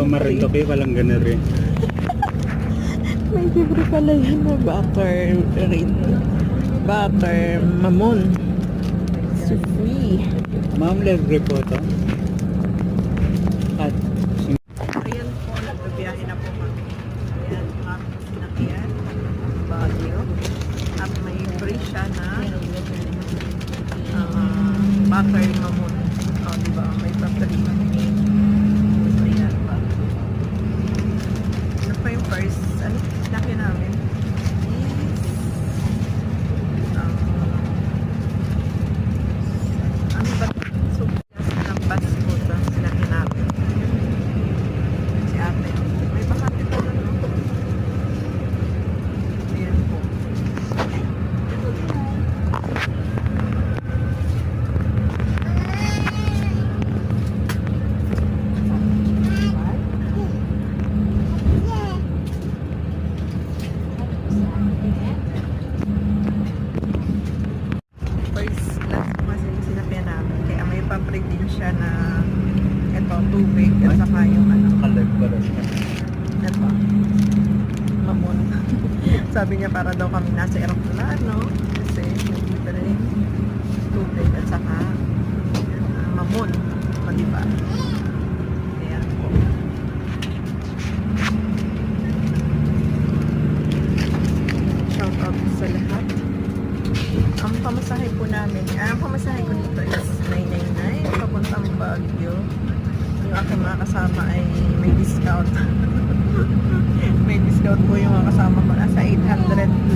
Marintoke, walang gana rin. May libre pala yun na butter rin. Butter mamon. So free. Ma'am, libre po ito. At Ayan po, nagbabiyahe na po kami. Ayan, kami sinakyan. Baguio. At may free siya na butter mamon. O, diba? May butter mamon. Ayan pa. Ano pa yung first? Ano? Laki namin. Ano ba? So, ng Pasko ito. Laki namin. Si ate. May bakante pa na, no? Ayan po. First class po kasi yung sinakyan namin. Kaya may papreg din siya na ito, tubig at saka yung ano. kalag pala siya. Ito. Mamon. Sabi niya para daw kami nasa aeroplano. Kasi nandito rin tubig at saka mamon. O diba? Ayan po. Shout out sa lahat. Ang pamasahe po namin, ang pamasahe ko dito is 999 papuntang Baguio. Yung aking mga kasama ay may discount. May discount po yung mga kasama ko. Nasa 800